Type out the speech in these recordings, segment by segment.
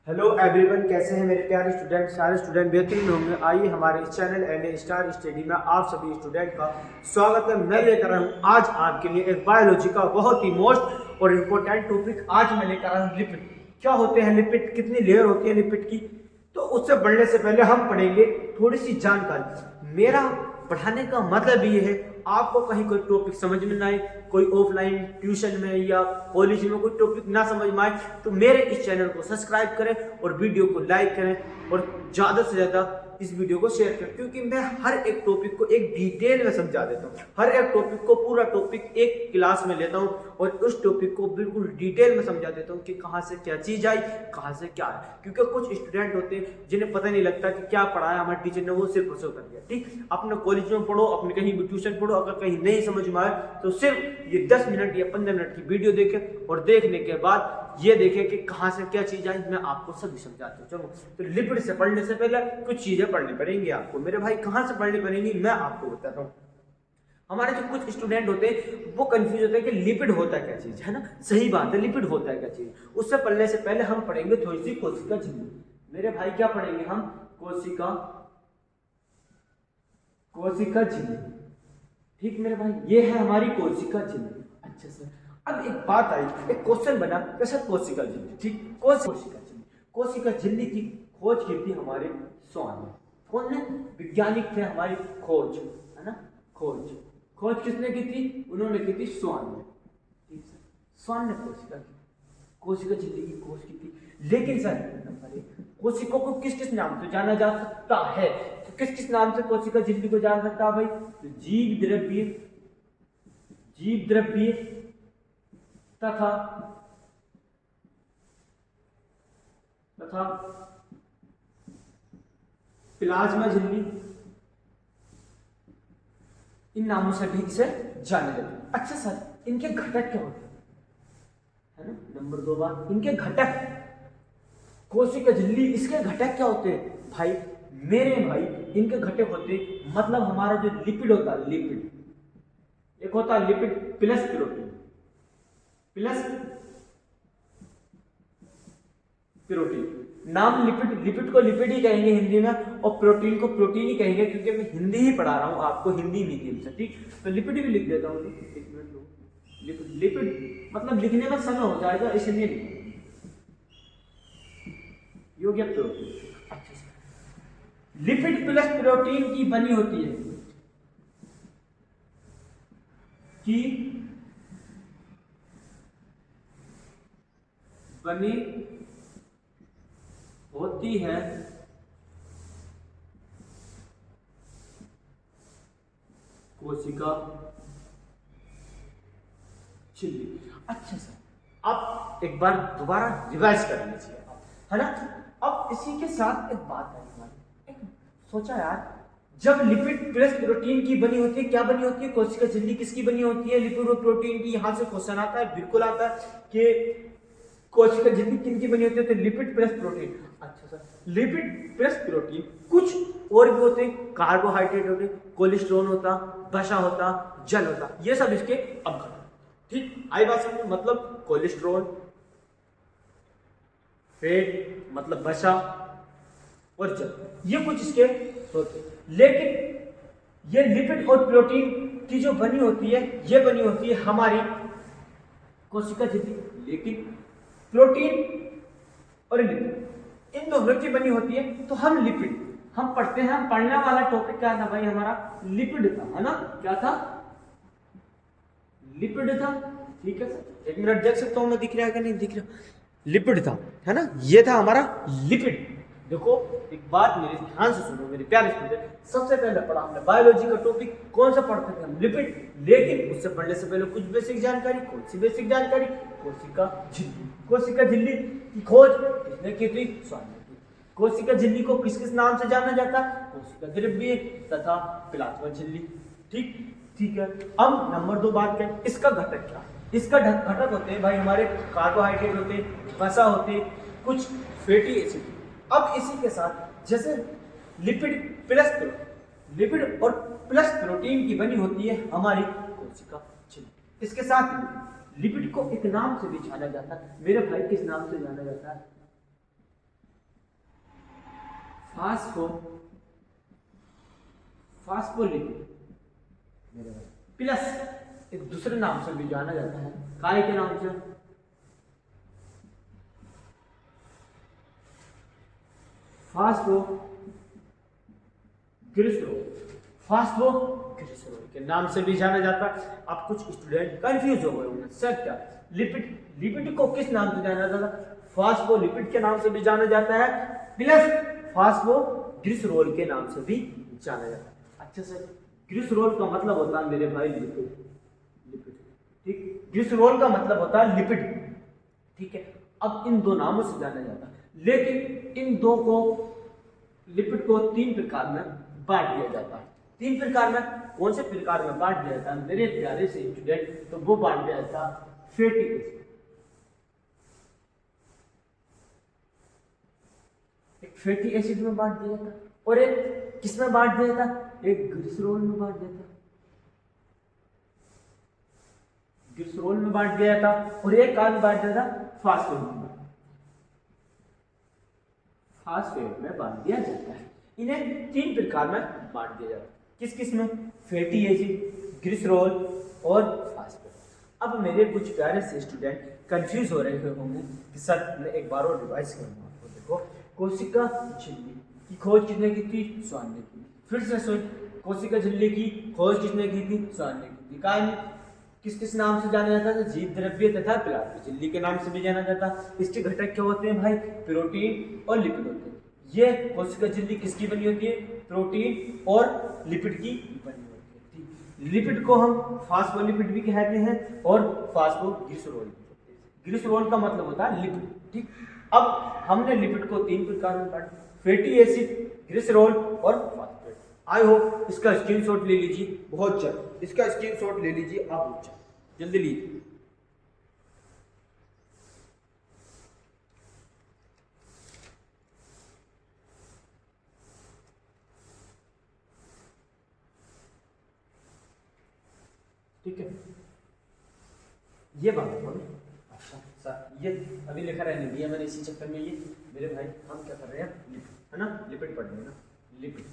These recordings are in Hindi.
हेलो एवरीवन, कैसे हैं मेरे प्यारे स्टूडेंट। सारे स्टूडेंट बेहतरीन होंगे। आइए हमारे इस चैनल एन स्टार स्टडी में आप सभी स्टूडेंट का स्वागत है। मैं लेकर आया हूँ आज आपके लिए एक बायोलॉजी का बहुत ही मोस्ट और इम्पोर्टेंट टॉपिक। आज मैं लेकर आया हूँ लिपिड। क्या होते हैं लिपिड, कितनी लेयर होती है लिपिड की, तो उससे बढ़ने से पहले हम पढ़ेंगे थोड़ी सी जानकारी। मेरा पढ़ाने का मतलब ये है, आपको कहीं कोई टॉपिक समझ में ना आए, कोई ऑफलाइन ट्यूशन में या कॉलेज में कोई टॉपिक ना समझ में आए, तो मेरे इस चैनल को सब्सक्राइब करें और वीडियो को लाइक करें और ज़्यादा से ज़्यादा इस वीडियो को शेयर करें, क्योंकि मैं हर एक टॉपिक को एक डिटेल में समझा देता हूँ। हर एक टॉपिक को, पूरा टॉपिक एक क्लास में लेता हूँ और उस टॉपिक को बिल्कुल डिटेल में समझा देता हूँ कि कहाँ से क्या चीज़ आई, कहाँ से क्या है। क्योंकि कुछ स्टूडेंट होते हैं जिन्हें पता नहीं लगता कि क्या पढ़ाया हमारे टीचर ने, वो सिर्फ उसे कर दिया। ठीक, अपने कॉलेज में पढ़ो, अपने कहीं भी ट्यूशन पढ़ो, अगर कहीं नहीं समझ में आए तो सिर्फ ये 10 मिनट या 15 मिनट की वीडियो देखें और देखने के बाद ये देखें कि कहाँ से क्या चीज आई। मैं आपको सभी समझाता हूँ। चलो, तो लिपिड से पढ़ने से पहले कुछ चीजें पढ़नी पड़ेंगी आपको। मेरे भाई, कहाँ से पढ़नी पड़ेंगी मैं आपको बताता हूँ। हमारे जो कुछ स्टूडेंट होते हैं वो कंफ्यूज होते हैं कि लिपिड होता क्या चीज है ना। सही बात है, लिपिड होता है क्या चीज। उससे पढ़ने से पहले हम पढ़ेंगे थोड़ी सी कोशिका झिल्ली। मेरे भाई, क्या पढ़ेंगे हम? कोशिका झिल्ली। ठीक मेरे भाई, ये है हमारी कोशिका झिल्ली। अच्छा सर, अब एक बात आई, एक क्वेश्चन बना कैसे कोशिका झिल्ली। ठीक, कोशिका झिल्ली की खोज की थी हमारे स्वान ने। कौन ने? वैज्ञानिक थे हमारी खोज, है ना। खोज किसने की थी? उन्होंने की थी स्वान ने। ठीक सर, स्वान ने कोशिका झिल्ली की खोज की थी। लेकिन सर, कोशिका को किस किस नाम से जाना जा सकता है? तो किस किस नाम से कोशिका झिल्ली को जान सकता है भाई? तो जीव द्रव्य तथा प्लाज्मा झिल्ली, इन नामों से भी इसे जाने जाते हैं। अच्छा सर, इनके घटक क्या होते हैं, है ना। नंबर 2 बात, इनके घटक, कोशिका झिल्ली, इसके घटक क्या होते हैं भाई? मेरे भाई, इनके घटक होते मतलब हमारा जो लिपिड होता है, लिपिड एक होता है लिपिड प्लस प्रोटीन, नाम लिपिड को लिपिड ही कहेंगे हिंदी में, और प्रोटीन को प्रोटीन ही कहेंगे, क्योंकि मैं हिंदी ही पढ़ा रहा हूं आपको, हिंदी मीडियम से। ठीक, तो लिपिड भी लिख देता हूं। लिपिड मतलब लिखने में समय हो जाएगा, इसलिए योग्य प्रोटीन। अच्छा, लिपिड प्लस प्रोटीन की बनी होती है कोशिका झिल्ली। अच्छा सर, अब एक बार दोबारा रिवाइज कर लीजिए, है ना। अब इसी के साथ एक बात है हमारी, एक सोचा यार, जब लिपिड प्लस प्रोटीन की बनी होती है, क्या बनी होती है? कोशिका झिल्ली किसकी बनी होती है? लिपिड और प्रोटीन की। यहां से क्वेश्चन आता है, बिल्कुल आता है कि कोशिका झिल्ली किनकी बनी होती है? तो लिपिड प्लस प्रोटीन। अच्छा सर, लिपिड प्लस प्रोटीन, कुछ और भी होते हैं, कार्बोहाइड्रेट होते, कोलेस्ट्रॉल होता, वसा होता, जल होता, ये सब इसके अवघटक। ठीक, आई बात समझ? मतलब कोलेस्ट्रॉल, फैट मतलब वसा और जल, ये कुछ इसके होते। लेकिन ये लिपिड और प्रोटीन की जो बनी होती है, ये बनी होती है हमारी कोशिका झिल्ली। लेकिन प्रोटीन और लिपिड इन दोनों की बनी होती है। तो हम लिपिड हम पढ़ते हैं, हम पढ़ने वाला टॉपिक क्या था भाई हमारा? लिपिड था, है ना। क्या था? लिपिड था। ठीक है सर, एक मिनट देख सकता हूं मैं, दिख रहा है कि नहीं दिख रहा? लिपिड था, है ना, ये था हमारा लिपिड। देखो, एक बात मेरे ध्यान से सुनो मेरे प्यारे स्टूडेंट। सबसे पहले पढ़ा हमने बायोलॉजी का टॉपिक, कौन सा पढ़ते थे हम? लिपिड। लेकिन उससे पढ़ने से पहले कुछ बेसिक जानकारी। कौन सी बेसिक जानकारी? कोशिका झिल्ली की खोज किसने की थी? स्वान ने की। कोशिका झिल्ली को किस किस नाम से जाना जाता? कोशिका द्रव्य तथा प्लाज्मा झिल्ली। ठीक है। अब नंबर 2 बात करें, इसका घटक क्या? इसका घटक होते हैं भाई हमारे कार्बोहाइड्रेट होते, वसा होते, कुछ फैटी एसिड। अब इसी के साथ जैसे लिपिड और प्लस प्रोटीन की बनी होती है हमारी कोशिका झिल्ली। इसके साथ लिपिड को एक नाम से भी जाना जाता है। मेरे भाई, किस नाम से जाना जाता है? फास्फोलिपिड प्लस एक दूसरे नाम से भी जाना जाता है, काय के नाम से, फास्फोग्लिसरॉल के नाम से भी जाना जाता है। अब कुछ स्टूडेंट कंफ्यूज हो गए होंगे, सर क्या लिपिड को किस नाम से जाना जाता है? फास्फोलिपिड के नाम से भी जाना जाता है, प्लस फास्फोग्लिसरॉल के नाम से भी जाना जाता है। अच्छा सर, ग्लिसरॉल का मतलब होता है मेरे भाई लिपिड, ठीक, ग्लिसरॉल का मतलब होता है लिपिड, ठीक है। अब इन दो नामों से जाना जाता है, लेकिन इन दो को लिपिड को 3 प्रकार में बांट दिया जाता है। 3 प्रकार में, कौन से प्रकार में बांट दिया जाता है मेरे प्यारे से स्टूडेंट? तो वो बांट दिया जाता है फैटी एसिड, एक फैटी एसिड में बांट दिया जाता, और एक किस में बांट दिया जाता? एक ग्लिसरॉल में बांट दिया जाता, ग्लिसरॉल में बांट दिया जाता, और एक कहाँ में बांट दिया जाता? फास्फेट में बांट दिया जाता है। इन्हें 3 प्रकार में बांट दिया जाता है, किस किस में? फैटी एसिड, ग्लिसरॉल और फास्फेट। अब मेरे कुछ प्यारे से स्टूडेंट कंफ्यूज हो रहे होंगे कि सर मैं एक बार और रिवाइज करूंगा आपको। देखो, कोशिका झिल्ली की खोज किसने की थी? स्वान ने की। फिर से सुन, कोशिका झिल्ली की खोज किसने की थी? स्वान ने की थी। काय में किस किस नाम से जाना जाता है? जीव द्रव्य तथा प्लाज्मा झिल्ली के नाम से भी जाना जाता है। इसके घटक क्या होते हैं भाई? प्रोटीन और लिपिड होते हैं। ये कोशिका झिल्ली किसकी बनी होती है? प्रोटीन और लिपिड की बनी होती है। लिपिड को हम फास्फोलिपिड भी कहते हैं और फास्फोग्लिसरॉल। ग्लिसरॉल का मतलब होता है लिपिड, ठीक। अब हमने लिपिड को 3 प्रकार में बांटा, फैटी एसिड, ग्लिसरॉल और फास्फेट। आई होप इसका स्क्रीनशॉट ले लीजिए बहुत जल्द, इसका स्क्रीनशॉट ले लीजिए आप, जल्दी लीजिए। ठीक है, ये बात बोलो। अच्छा सर, ये अभी लिखा रहने दिया मैंने इसी चक्कर में। ये मेरे भाई हम क्या कर रहे हैं? लिपिड, है ना, लिपिड पढ़ रहे हैं ना, लिपिड।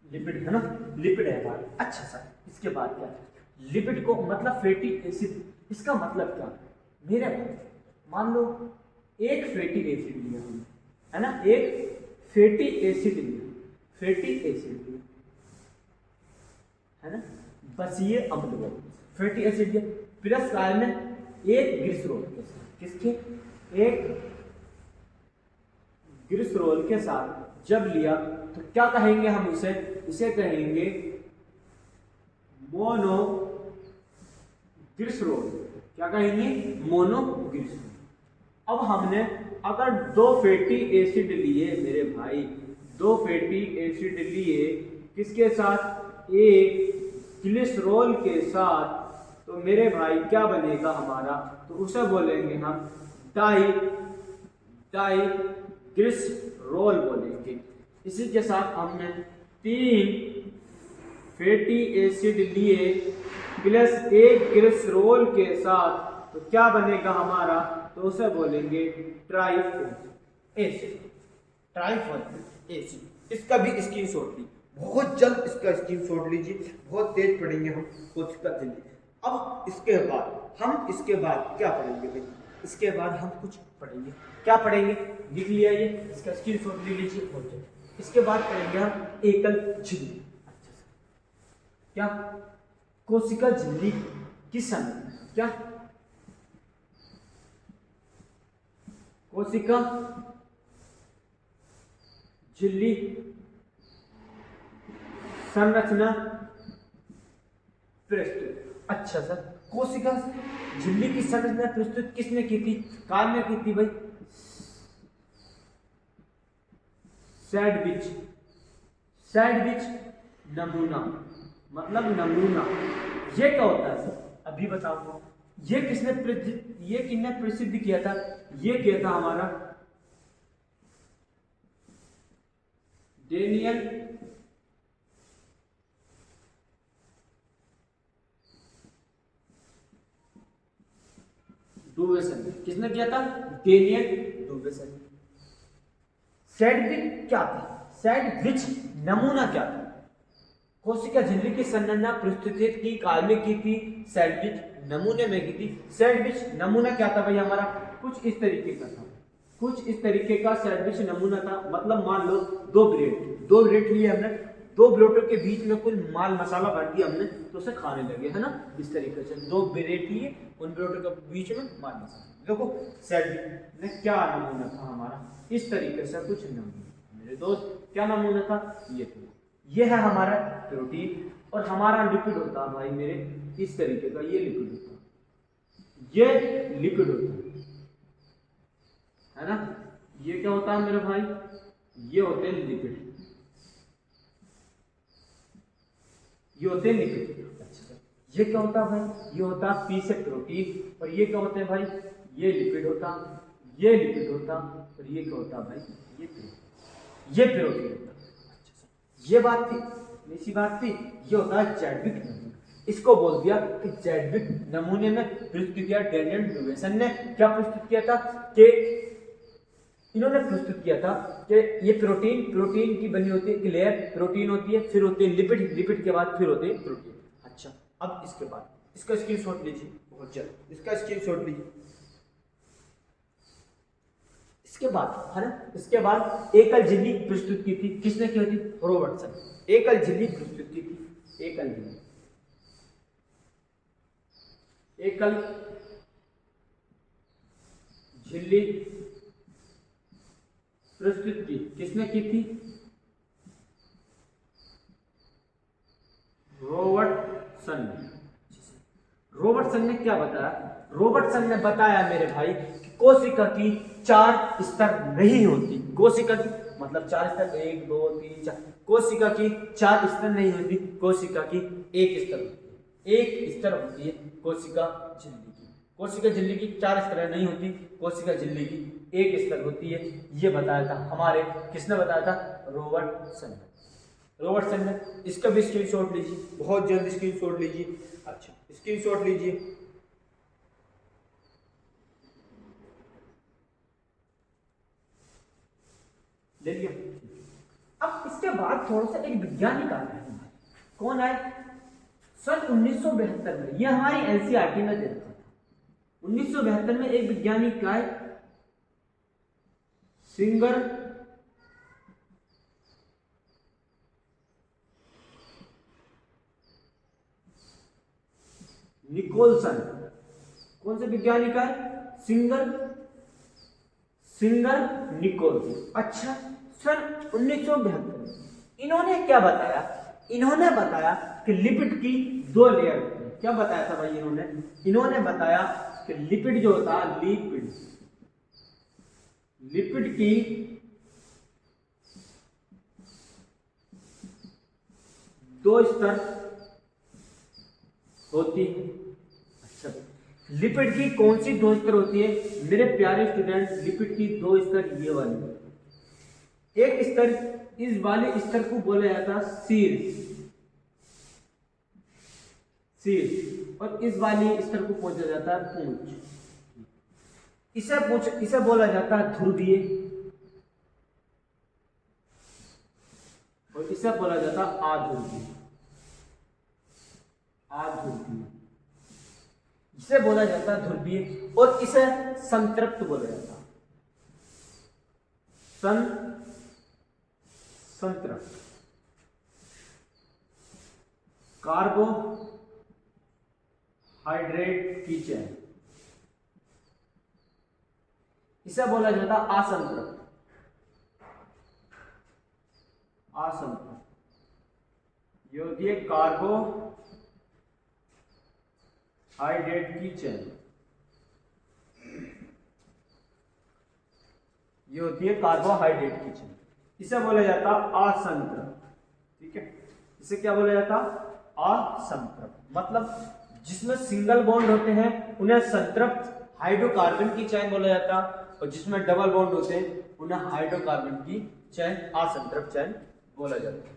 लिपिड है ना, लिपिड है भाई। अच्छा सर, इसके बाद क्या है? लिपिड को मतलब फैटी एसिड, इसका मतलब क्या मेरे भाई? मान लो एक फैटी एसिड लिया हमने, है ना, एक फैटी एसिड लिया, फैटी एसिड लिया, है ना, बस ये अम्ल है, फैटी एसिड लिया, प्लस काय में एक ग्लिसरॉल के साथ, किसके? एक ग्लिसरॉल के साथ जब लिया तो क्या कहेंगे हम उसे? इसे कहेंगे मोनोग्लिसरॉल। क्या कहेंगे? मोनोग्लिसरॉल। अब हमने अगर 2 फैटी एसिड लिए मेरे भाई, 2 फैटी एसिड लिए, किसके साथ? एक ग्लिसरॉल के साथ, तो मेरे भाई क्या बनेगा हमारा? तो उसे बोलेंगे हम डाइग्लिसरॉल बोलेंगे। इसी के साथ हमने 3 फैटी एसिड लिए प्लस एक ग्लिसरॉल के साथ, तो क्या बनेगा हमारा? तो उसे बोलेंगे ट्राइफॉस्फेट एसिड, ट्राइफॉस्फेट एसिड। इसका भी स्क्रीनशॉट लीजिए, बहुत जल्द इसका स्क्रीनशॉट लीजिए, बहुत तेज पढ़ेंगे हम कोशिका झिल्ली। अब इसके बाद क्या पढ़ेंगे भाई? इसके बाद हम कुछ पढ़ेंगे, क्या पढ़ेंगे? लिख लिया, ये इसका स्क्रीनशॉट ले लीजिए बहुत जल्द। इसके बाद पढ़ेंगे हम एकल झिल्ली। अच्छा सर, क्या? कोशिका झिल्ली किस समय, क्या? कोशिका झिल्ली संरचना प्रस्तुत। अच्छा सर, कोशिका झिल्ली की संरचना प्रस्तुत किसने की थी? काय में की थी भाई? सैडविच नमूना, मतलब नमूना। ये क्या होता है सर? अभी बताऊंगा। ये किसने प्रसिद्ध किया था? ये किया था हमारा डेनियल डुवेसन ने। किसने किया था? डेनियल डुवेसन ने। सैडविच क्या था? सैडविच नमूना क्या था? कोशिका झिल्ली की संरचना प्रस्तुति की काल में की थी, सैडविच नमूने में की थी। सैडविच नमूना क्या था भाई हमारा? कुछ इस तरीके का था, कुछ इस तरीके का सैडविच नमूना था। मतलब मान लो दो ब्रेड लिए हमने, दो ब्रेडों के बीच में कुछ माल मसाला भर दिया हमने, तो उसे खाने लगे, है ना। इस तरीके से दो ब्रेड लिए, उन ब्रेडों के बीच में माल मसाला। देखो सैडविच ने क्या नमूना था हमारा? इस तरीके से कुछ नमूना। मेरे दोस्त क्या नमूना था? ये है हमारा प्रोटीन, और हमारा लिपिड होता है भाई मेरे इस तरीके का, ये लिपिड होता है, ये लिपिड होता है ना। ये क्या होता है मेरे भाई? ये होते हैं लिपिड, ये होते हैं लिपिड। अच्छा, ये क्या होता है भाई? ये होता है पी से प्रोटीन, और ये क्या होते हैं भाई? ये लिपिड होता, ये लिपिड होता, और ये क्या होता है भाई? ये प्रोटीन होता। ये बात थी, ऐसी बात थी। ये होता है जैडविक नमूना। इसको बोल दिया कि जैडविक नमूने में प्रस्तुत किया डेनियल डुवेसन ने। क्या प्रस्तुत किया था? कि इन्होंने प्रस्तुत किया था कि ये प्रोटीन की बनी होती है, लेयर प्रोटीन होती है, फिर होते हैं लिपिड के बाद फिर होते हैं प्रोटीन। अच्छा, अब इसके बाद इसका स्क्रीनशॉट लीजिए, बहुत जल्द इसका स्क्रीनशॉट लीजिए। इसके बाद, है ना, इसके बाद एकल झिल्ली प्रस्तुत की थी। किसने की थी? रॉबर्टसन। एकल झिल्ली प्रस्तुत की थी, एकल झिल्ली, एकल झिल्ली प्रस्तुत की। किसने की थी? रॉबर्टसन ने। रॉबर्टसन ने क्या बताया? रॉबर्टसन ने बताया मेरे भाई कि कोशिका की 4 स्तर नहीं होती। कोशिका की मतलब 4 स्तर, 1 2 3 4। कोशिका की 4 स्तर नहीं होती, कोशिका की 1 स्तर होती है। 1 स्तर होती है कोशिका झिल्ली की। कोशिका झिल्ली की 4 स्तर नहीं होती, कोशिका झिल्ली की 1 स्तर होती है। ये बताया था हमारे, किसने बताया था? रॉबर्टसन ने। रॉबर्टसन ने। इसका भी स्क्रीनशॉट लीजिए, बहुत जल्द स्क्रीनशॉट लीजिए। अच्छा, स्क्रीनशॉट लीजिए। ले लिया। अब इसके बाद थोड़ा सा एक वैज्ञानिक आता है। कौन आए? सन 1972 में। ये हमारी एनसीईआरटी में देखा था। 1972 में एक वैज्ञानिक आए, सिंगर निकोलसन। कौन से वैज्ञानिक आए? Singer Nicolson. अच्छा, सन 1972 इन्होंने क्या बताया? इन्होंने बताया कि लिपिड की 2 लेयर होती है। क्या बताया था भाई इन्होंने? इन्होंने बताया कि लिपिड जो होता है, लिपिड की 2 स्तर होती है। अच्छा, लिपिड की कौन सी 2 स्तर होती है मेरे प्यारे स्टूडेंट? लिपिड की 2 स्तर ये वाली। एक स्तर, इस वाले स्तर को बोला जाता है शीर्ष, और इस वाले स्तर को पूछा जाता है पूंछ। इसे बोला जाता है ध्रुवीय, और इसे बोला जाता है अध्रुवीय। इसे बोला जाता है ध्रुवीय, और इसे संतृप्त बोला जाता है। संतृप्त। कार्बोहाइड्रेट की चैन, इसे बोला जाता है असंतृप्त। ये होती है कार्बोहाइड्रेट की चैन, ये होती है कार्बोहाइड्रेट की चैन। इसे बोला जाता असंतृप्त। ठीक है, इसे क्या बोला जाता? असंतृप्त। मतलब जिसमें सिंगल बॉन्ड होते हैं उन्हें संतृप्त हाइड्रोकार्बन की चैन बोला जाता, और जिसमें डबल बॉन्ड होते हैं उन्हें हाइड्रोकार्बन की चैन, असंतृप्त चैन बोला जाता है।